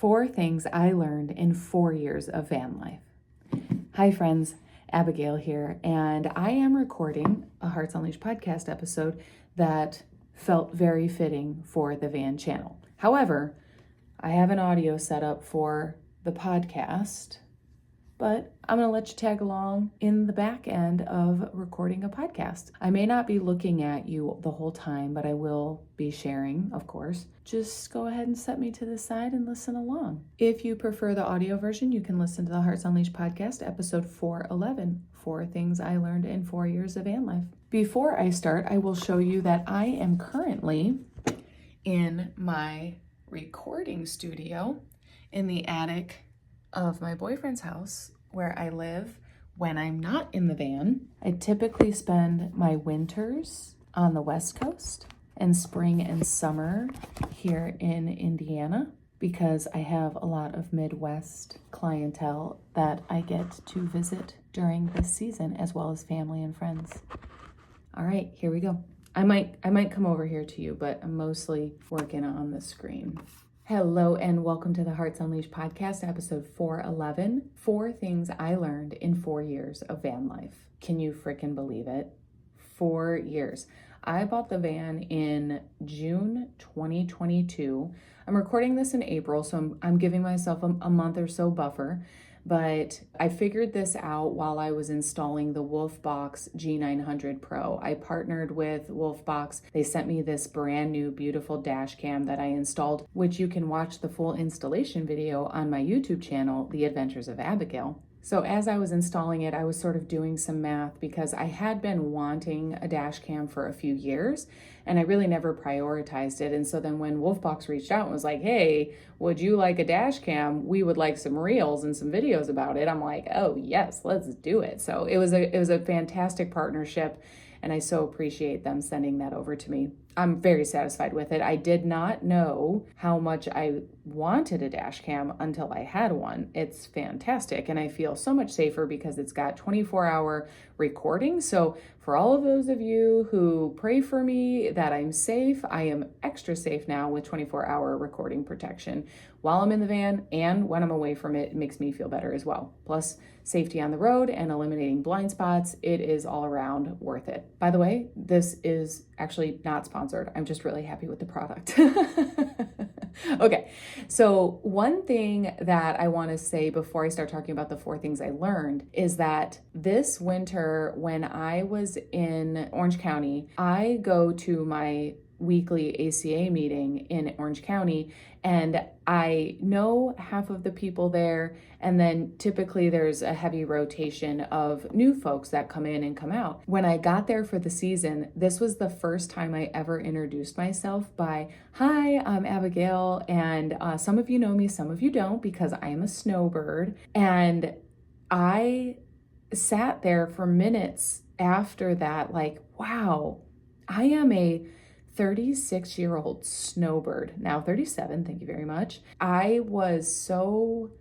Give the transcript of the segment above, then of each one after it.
4 things I learned in 4 years of van life. Hi friends, Abigail here, and I am recording a Hearts Unleashed podcast episode that felt very fitting for the van channel. However, I have an audio set up for the podcast, but I'm going to let you tag along in the back end of recording a podcast. I may not be looking at you the whole time, but I will be sharing, of course. Just go ahead and set me to the side and listen along. If you prefer the audio version, you can listen to the Hearts Unleashed podcast, episode 411, 4 Things I Learned in 4 Years of Van Life. Before I start, I will show you that I am currently in my recording studio in the attic of my boyfriend's house where I live when I'm not in the van. I typically spend my winters on the West Coast and spring and summer here in Indiana because I have a lot of Midwest clientele that I get to visit during this season, as well as family and friends. All right, here we go. I might come over here to you, but I'm mostly working on the screen. Hello and welcome to the Hearts Unleashed podcast, episode 411, 4 things I learned in 4 years of van life. Can you freaking believe it? 4 years. I bought the van in June 2022. I'm recording this in April, so I'm giving myself a month or so buffer. But I figured this out while I was installing the Wolfbox G900 Pro. I partnered with Wolfbox. They sent me this brand new beautiful dash cam that I installed, which you can watch the full installation video on my YouTube channel, The Adventures of Abigail. So as I was installing it, I was sort of doing some math because I had been wanting a dash cam for a few years and I really never prioritized it. And so then when Wolfbox reached out and was like, hey, would you like a dash cam? We would like some reels and some videos about it. I'm like, oh yes, let's do it. So it was a fantastic partnership and I so appreciate them sending that over to me. I'm very satisfied with it. I did not know how much I wanted a dash cam until I had one. It's fantastic. And I feel so much safer because it's got 24-hour recording. So for all of those of you who pray for me that I'm safe, I am extra safe now with 24-hour recording protection while I'm in the van, and when I'm away from it, it makes me feel better as well. Plus safety on the road and eliminating blind spots. It is all around worth it. By the way, this is actually not sponsored. I'm just really happy with the product. Okay, so one thing that I want to say before I start talking about the 4 things I learned is that this winter when I was in Orange County, I go to my weekly ACA meeting in Orange County and I know half of the people there, and then typically there's a heavy rotation of new folks that come in and come out. When I got there for the season, this was the first time I ever introduced myself by, hi, I'm Abigail, and some of you know me, some of you don't, because I am a snowbird. And I sat there for minutes after that like, wow, I am a 36-year-old snowbird, now 37, thank you very much. I was so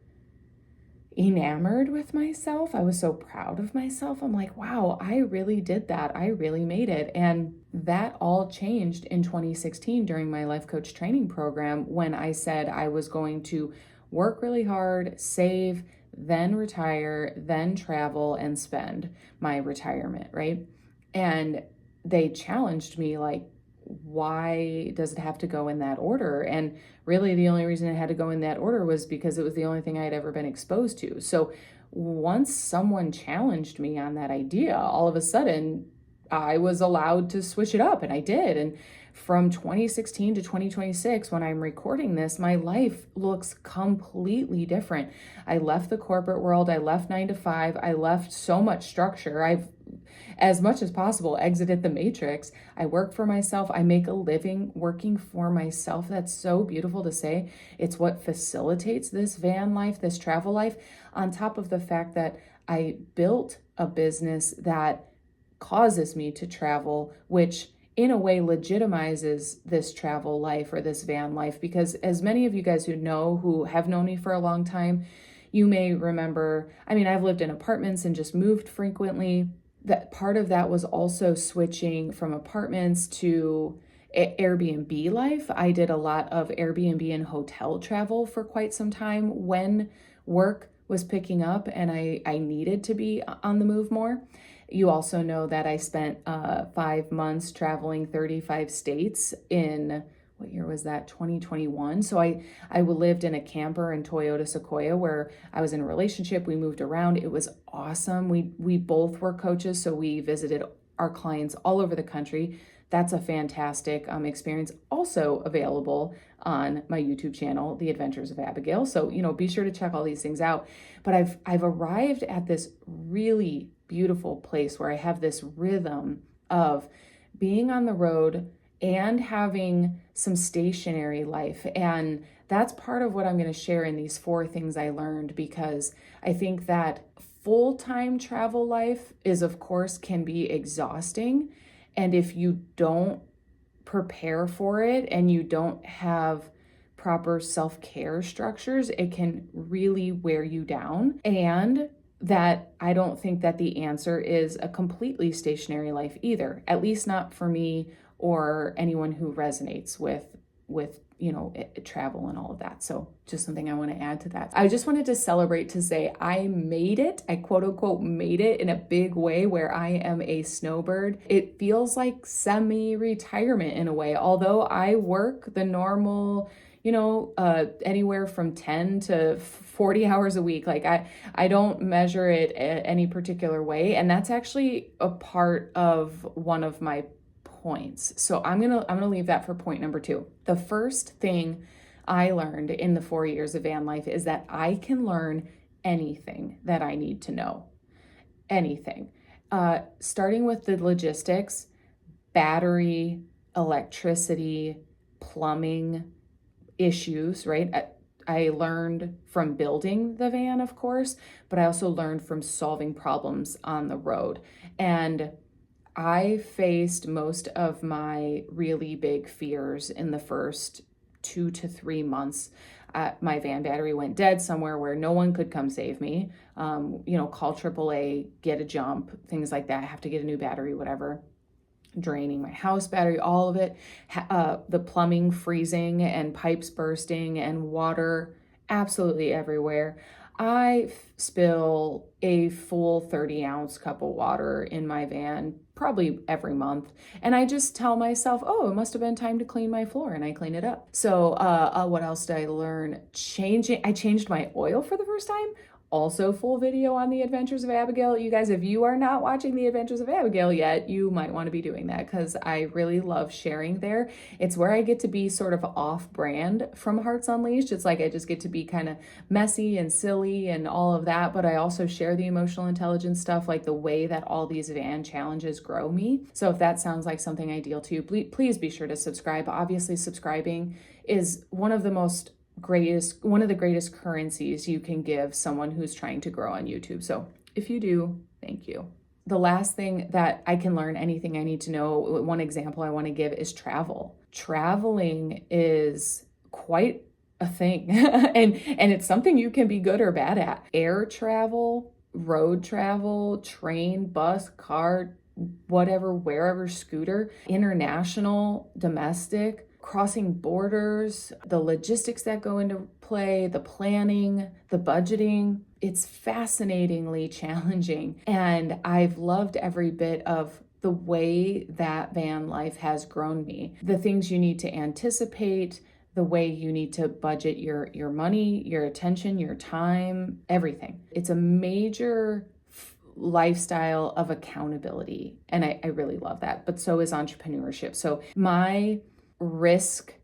enamored with myself. I was so proud of myself. I'm like, wow, I really did that. I really made it. And that all changed in 2016 during my life coach training program when I said I was going to work really hard, save, then retire, then travel and spend my retirement, right? And they challenged me like, why does it have to go in that order? And really the only reason it had to go in that order was because it was the only thing I had ever been exposed to. So once someone challenged me on that idea, all of a sudden I was allowed to switch it up, and I did. And from 2016 to 2026, when I'm recording this, my life looks completely different. I left the corporate world. I left 9 to 5. I left so much structure. I've, as much as possible, exited the matrix. I work for myself. I make a living working for myself. That's so beautiful to say. It's what facilitates this van life, this travel life, on top of the fact that I built a business that causes me to travel, which in a way legitimizes this travel life or this van life, because as many of you guys who have known me for a long time, you may remember, I've lived in apartments and just moved frequently. That part of that was also switching from apartments to Airbnb life. I did a lot of Airbnb and hotel travel for quite some time when work was picking up and I needed to be on the move more. You also know that I spent 5 months traveling 35 states in, what year was that? 2021. So I lived in a camper in Toyota Sequoia where I was in a relationship. We moved around. It was awesome. We both were coaches, so we visited our clients all over the country. That's a fantastic experience. Also available on my YouTube channel, The Adventures of Abigail. So, be sure to check all these things out. But I've arrived at this really beautiful place where I have this rhythm of being on the road and having some stationary life. And that's part of what I'm going to share in these 4 things I learned, because I think that full-time travel life is, of course, can be exhausting. And if you don't prepare for it and you don't have proper self-care structures, it can really wear you down. And that I don't think that the answer is a completely stationary life either, at least not for me or anyone who resonates with travel and all of that. So just something I want to add to that. I just wanted to celebrate to say I made it. I quote unquote made it in a big way where I am a snowbird. It feels like semi-retirement in a way, although I work the normal, anywhere from 10 to 40 hours a week. Like I don't measure it any particular way. And that's actually a part of one of my points. So I'm going to leave that for point number 2. The first thing I learned in the 4 years of van life is that I can learn anything that I need to know. Anything. Starting with the logistics, battery, electricity, plumbing issues, right? I learned from building the van, of course, but I also learned from solving problems on the road. And I faced most of my really big fears in the first 2 to 3 months. My van battery went dead somewhere where no one could come save me. Call AAA, get a jump, things like that. I have to get a new battery, whatever. Draining my house battery, all of it. The plumbing freezing and pipes bursting and water absolutely everywhere. I spill a full 30-ounce cup of water in my van probably every month. And I just tell myself, oh, it must have been time to clean my floor, and I clean it up. So what else did I learn? I changed my oil for the first time. Also full video on The Adventures of Abigail. You guys, if you are not watching The Adventures of Abigail yet, you might want to be doing that because I really love sharing there. It's where I get to be sort of off-brand from Hearts Unleashed. It's like I just get to be kind of messy and silly and all of that, but I also share the emotional intelligence stuff, like the way that all these van challenges grow me. So if that sounds like something ideal to you, please be sure to subscribe. Obviously, subscribing is one of the greatest currencies you can give someone who's trying to grow on YouTube. So if you do, thank you. The last thing that I can learn, anything I need to know, one example I want to give is travel. Traveling is quite a thing and it's something you can be good or bad at. Air travel, road travel, train, bus, car, whatever, wherever, scooter, international, domestic, crossing borders, the logistics that go into play, the planning, the budgeting. It's fascinatingly challenging. And I've loved every bit of the way that van life has grown me. The things you need to anticipate, the way you need to budget your money, your attention, your time, everything. It's a major lifestyle of accountability. And I really love that. But so is entrepreneurship. So my risk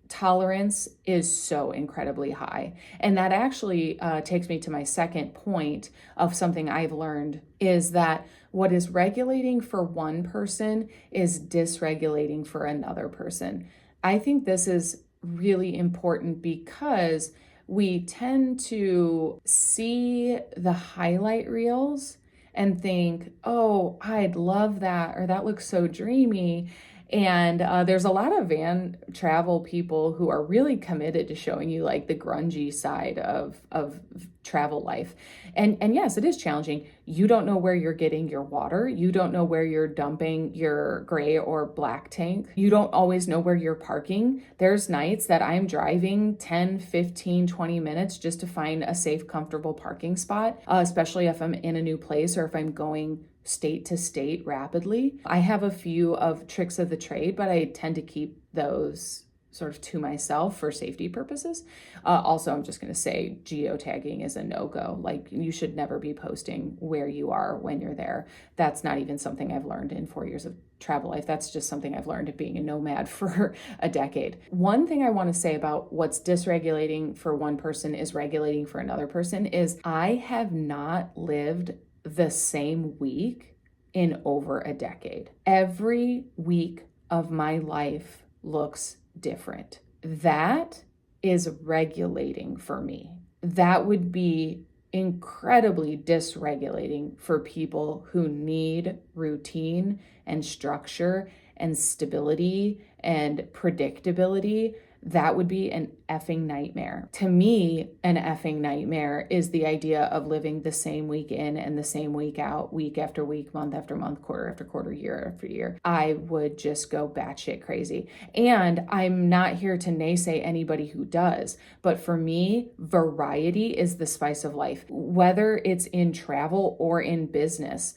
tolerance is so incredibly high. And that actually takes me to my second point of something I've learned is that what is regulating for one person is dysregulating for another person. I think this is really important because we tend to see the highlight reels and think, oh, I'd love that, or that looks so dreamy. And there's a lot of van travel people who are really committed to showing you like the grungy side of travel life. And yes, it is challenging. You don't know where you're getting your water. You don't know where you're dumping your gray or black tank. You don't always know where you're parking. There's nights that I'm driving 10, 15, 20 minutes just to find a safe, comfortable parking spot, especially if I'm in a new place or if I'm going state to state rapidly. I have a few of tricks of the trade, but I tend to keep those sort of to myself for safety purposes. Also, I'm just going to say geotagging is a no-go. Like, you should never be posting where you are when you're there. That's not even something I've learned in 4 years of travel life. That's just something I've learned of being a nomad for a decade. One thing I want to say about what's dysregulating for one person is regulating for another person is I have not lived the same week in over a decade. Every week of my life looks different. That is regulating for me. That would be incredibly dysregulating for people who need routine and structure and stability and predictability. That would be an effing nightmare. To me, an effing nightmare is the idea of living the same week in and the same week out, week after week, month after month, quarter after quarter, year after year. I would just go batshit crazy. And I'm not here to naysay anybody who does, but for me, variety is the spice of life. Whether it's in travel or in business,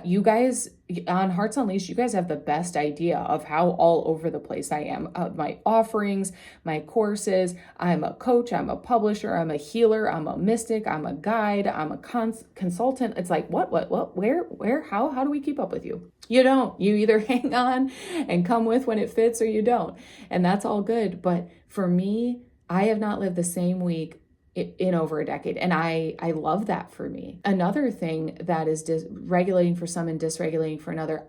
you guys on Hearts Unleashed, you guys have the best idea of how all over the place I am. My offerings, my courses, I'm a coach, I'm a publisher, I'm a healer, I'm a mystic, I'm a guide, I'm a consultant. It's like, what, where, how do we keep up with you? You don't. You either hang on and come with when it fits or you don't. And that's all good. But for me, I have not lived the same week in over a decade. And I love that for me. Another thing that is regulating for some and dysregulating for another,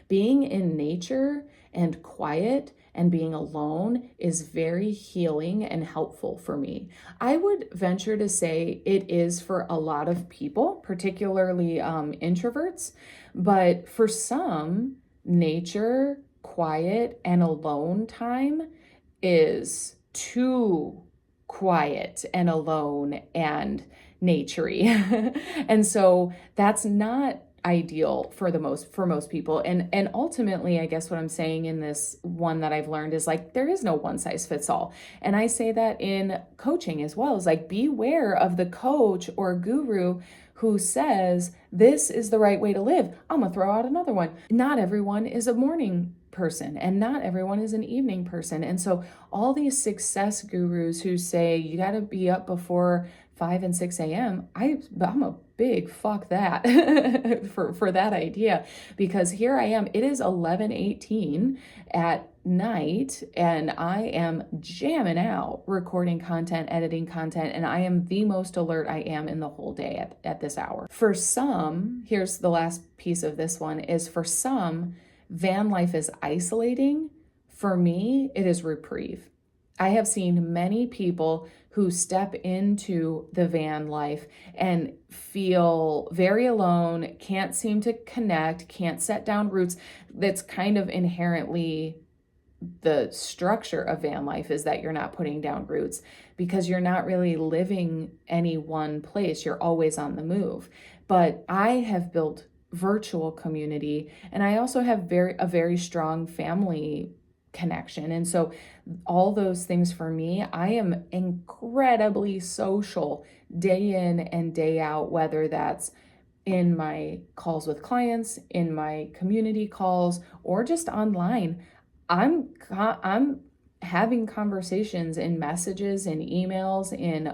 being in nature and quiet and being alone is very healing and helpful for me. I would venture to say it is for a lot of people, particularly introverts, but for some, nature, quiet, and alone time is too quiet and alone and naturey. And so that's not ideal for most people. And ultimately, I guess what I'm saying in this one that I've learned is like, there is no one size fits all. And I say that in coaching as well, is like, beware of the coach or guru who says, this is the right way to live. I'm gonna throw out another one. Not everyone is a morning person and not everyone is an evening person. And so all these success gurus who say you got to be up before 5 and 6 a.m., I'm a big fuck that for that idea, because here I am, it is 11:18 at night and I am jamming out recording content, editing content, and I am the most alert I am in the whole day at this hour. For some, here's the last piece of this one, is for some, van life is isolating. For me, it is reprieve. I have seen many people who step into the van life and feel very alone, can't seem to connect, can't set down roots. That's kind of inherently the structure of van life, is that you're not putting down roots because you're not really living any one place. You're always on the move. But I have built virtual community, and I also have a very strong family connection. And so all those things for me, I am incredibly social day in and day out, whether that's in my calls with clients, in my community calls, or just online. I'm having conversations in messages, in emails, in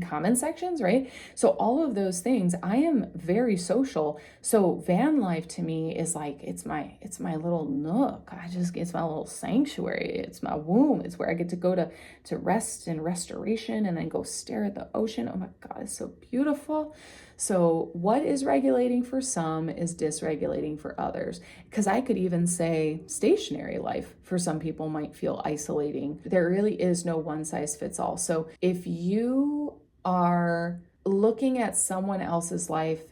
comment sections, right? So all of those things, I am very social. So van life to me is like, it's my little nook. It's my little sanctuary. It's my womb. It's where I get to go to rest and restoration and then go stare at the ocean. Oh my God, it's so beautiful. So what is regulating for some is dysregulating for others. Because I could even say stationary life for some people might feel isolating. There really is no one size fits all. So if you are looking at someone else's life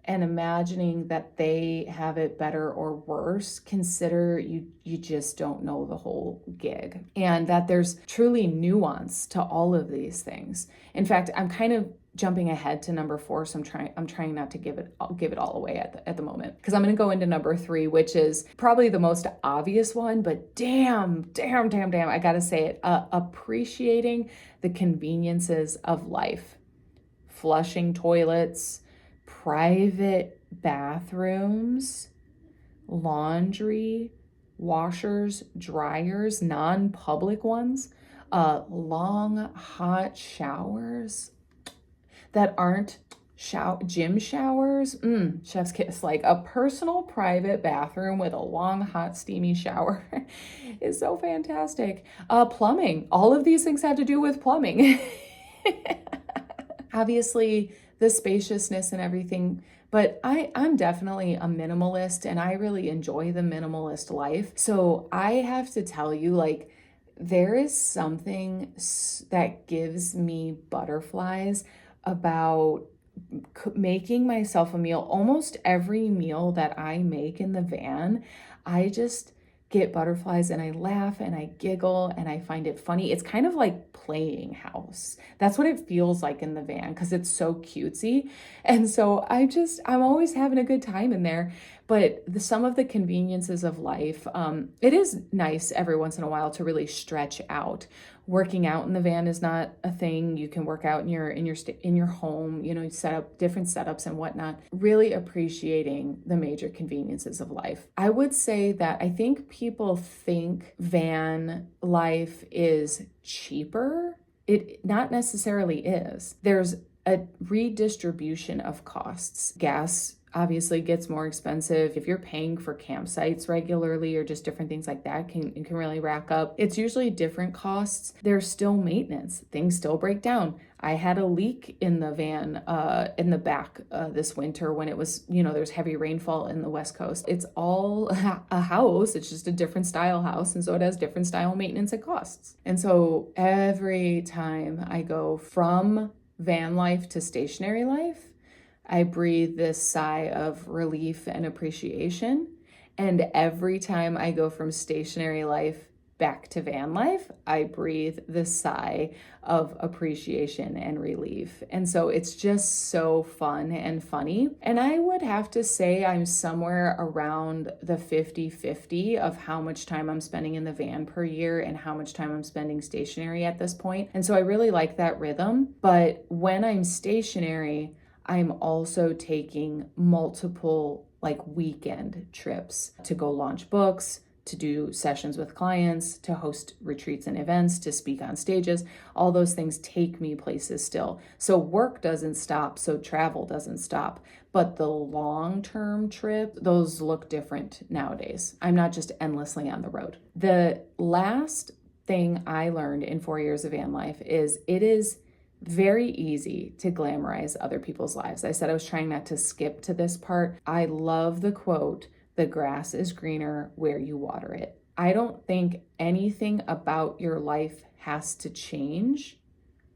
and imagining that they have it better or worse, consider you just don't know the whole gig, and that there's truly nuance to all of these things. In fact, I'm kind of jumping ahead to number 4, so I'm trying not to give it all away at the moment, because I'm going to go into number 3, which is probably the most obvious one, but damn, I got to say it, appreciating the conveniences of life. Flushing toilets, private bathrooms, laundry, washers, dryers, non-public ones, long hot showers that aren't gym showers. Chef's kiss. Like a personal private bathroom with a long hot steamy shower is so fantastic. Plumbing. All of these things have to do with plumbing. Obviously, the spaciousness and everything, but I'm definitely a minimalist, and I really enjoy the minimalist life. So I have to tell you, like, there is something that gives me butterflies about making myself a meal. Almost every meal that I make in the van, I just get butterflies, and I laugh and I giggle and I find it funny. It's kind of like playing house. That's what it feels like in the van, because it's so cutesy. And so I'm always having a good time in there. But some of the conveniences of life, it is nice every once in a while to really stretch out. Working out in the van is not a thing. You can work out in your home, you set up different setups and whatnot. Really appreciating the major conveniences of life. I would say that I think people think van life is cheaper. It not necessarily is. There's a redistribution of costs. Gas obviously gets more expensive. If you're paying for campsites regularly or just different things like that, it can really rack up. It's usually different costs. There's still maintenance. Things still break down. I had a leak in the van in the back this winter when it was, there's heavy rainfall in the West Coast. It's all a house. It's just a different style house. And so it has different style maintenance and costs. And so every time I go from van life to stationary life, I breathe this sigh of relief and appreciation. And every time I go from stationary life back to van life, I breathe this sigh of appreciation and relief. And so it's just so fun and funny. And I would have to say I'm somewhere around the 50-50 of how much time I'm spending in the van per year and how much time I'm spending stationary at this point. And so I really like that rhythm. But when I'm stationary, I'm also taking multiple weekend trips to go launch books, to do sessions with clients, to host retreats and events, to speak on stages. All those things take me places still. So work doesn't stop, so travel doesn't stop. But the long-term trip, those look different nowadays. I'm not just endlessly on the road. The last thing I learned in 4 years of van life is it is very easy to glamorize other people's lives. I said I was trying not to skip to this part. I love the quote, "The grass is greener where you water it." I don't think anything about your life has to change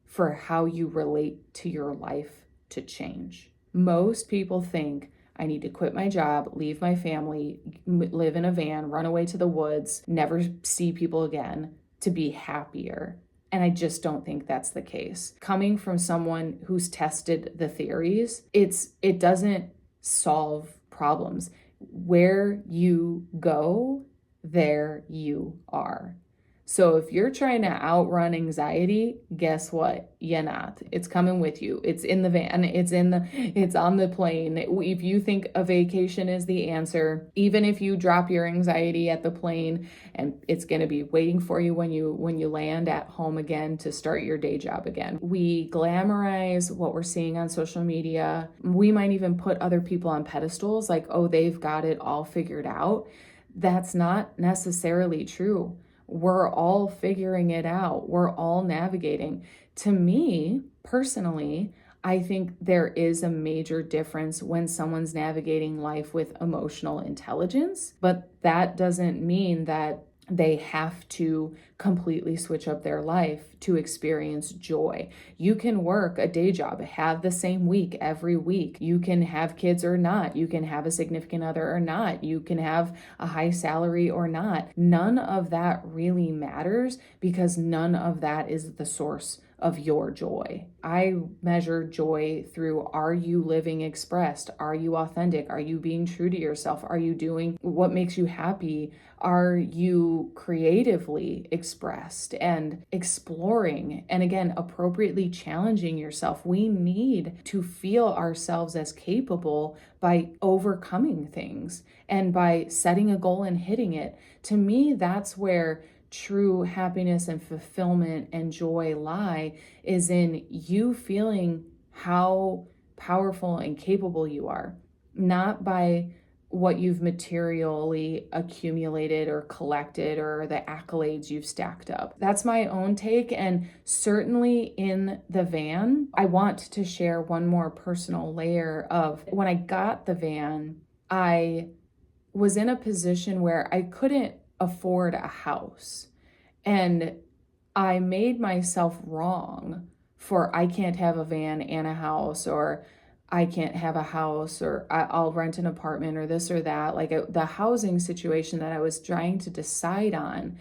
for how you relate to your life to change. Most people think I need to quit my job, leave my family, live in a van, run away to the woods, never see people again to be happier. And I just don't think that's the case. Coming from someone who's tested the theories, it doesn't solve problems. Where you go, there you are. So if you're trying to outrun anxiety, guess what? You're not. It's coming with you. It's in the van. It's on the plane. If you think a vacation is the answer, even if you drop your anxiety at the plane, and it's going to be waiting for you when you land at home again to start your day job again. We glamorize what we're seeing on social media. We might even put other people on pedestals like, oh, they've got it all figured out. That's not necessarily true. We're all figuring it out. We're all navigating. To me, personally, I think there is a major difference when someone's navigating life with emotional intelligence, but that doesn't mean that they have to completely switch up their life to experience joy. You can work a day job, have the same week every week. You can have kids or not. You can have a significant other or not. You can have a high salary or not. None of that really matters because none of that is the source of your joy. I measure joy through, are you living expressed? Are you authentic? Are you being true to yourself? Are you doing what makes you happy? Are you creatively expressed and exploring and again, appropriately challenging yourself? We need to feel ourselves as capable by overcoming things and by setting a goal and hitting it. To me, that's where true happiness and fulfillment and joy lie, is in you feeling how powerful and capable you are, not by what you've materially accumulated or collected or the accolades you've stacked up. That's my own take. And certainly in the van, I want to share one more personal layer of when I got the van, I was in a position where I couldn't afford a house. And I made myself wrong for I can't have a van and a house, or I can't have a house, or I'll rent an apartment, or this or that. Like the housing situation that I was trying to decide on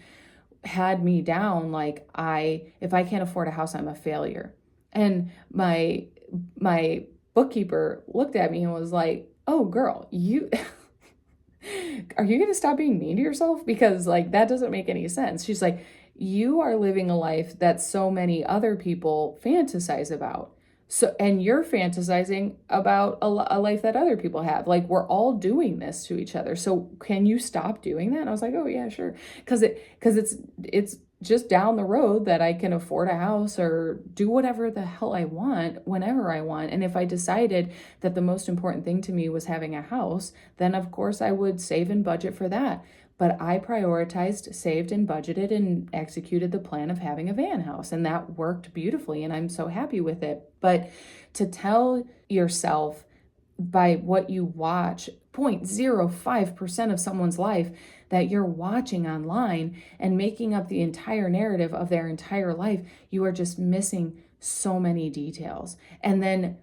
had me down like if I can't afford a house, I'm a failure. And my bookkeeper looked at me and was like, "Oh girl, you are you going to stop being mean to yourself? Because like, that doesn't make any sense." She's like, "You are living a life that so many other people fantasize about. So, and you're fantasizing about a life that other people have. Like, we're all doing this to each other. So can you stop doing that?" And I was like, "Oh yeah, sure." Cause it's just down the road that I can afford a house or do whatever the hell I want whenever I want. And if I decided that the most important thing to me was having a house, then of course I would save and budget for that. But I prioritized, saved and budgeted and executed the plan of having a van house. And that worked beautifully. And I'm so happy with it. But to tell yourself by what you watch, 0.05% of someone's life that you're watching online and making up the entire narrative of their entire life, you are just missing so many details. And then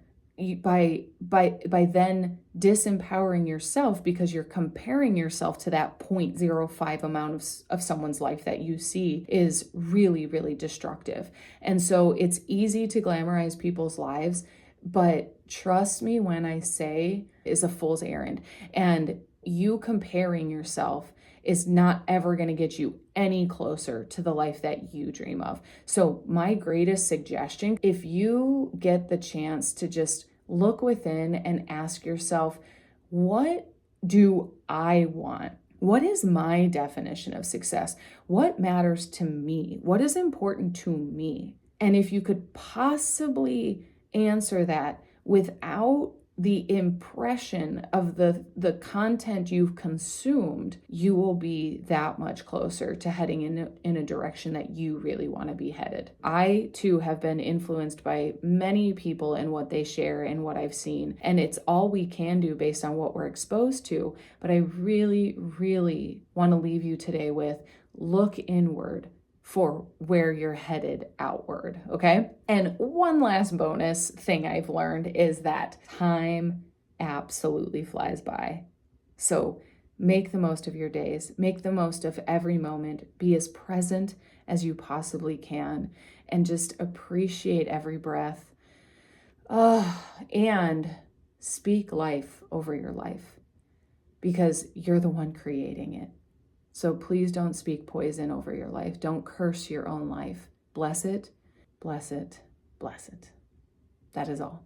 by then disempowering yourself because you're comparing yourself to that 0.05 amount of someone's life that you see is really, really destructive. And so it's easy to glamorize people's lives, but trust me when I say is a fool's errand. And you comparing yourself is not ever going to get you any closer to the life that you dream of. So my greatest suggestion, if you get the chance to just look within and ask yourself, what do I want? What is my definition of success? What matters to me? What is important to me? And if you could possibly answer that without the impression of the content you've consumed, you will be that much closer to heading in a direction that you really want to be headed. I too have been influenced by many people and what they share and what I've seen, and it's all we can do based on what we're exposed to. But I really, really want to leave you today with, look inward for where you're headed outward, okay? And one last bonus thing I've learned is that time absolutely flies by. So make the most of your days, make the most of every moment, be as present as you possibly can, and just appreciate every breath. And speak life over your life because you're the one creating it. So please don't speak poison over your life. Don't curse your own life. Bless it, bless it, bless it. That is all.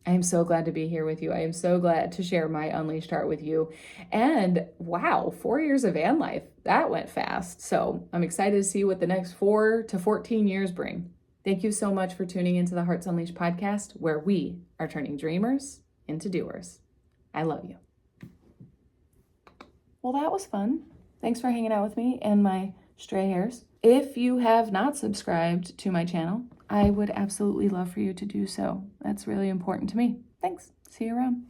I am so glad to be here with you. I am so glad to share my Unleashed Heart with you. And wow, 4 years of van life. That went fast. So I'm excited to see what the next 4 to 14 years bring. Thank you so much for tuning into the Hearts Unleashed podcast, where we are turning dreamers into doers. I love you. Well, that was fun. Thanks for hanging out with me and my stray hairs. If you have not subscribed to my channel, I would absolutely love for you to do so. That's really important to me. Thanks. See you around.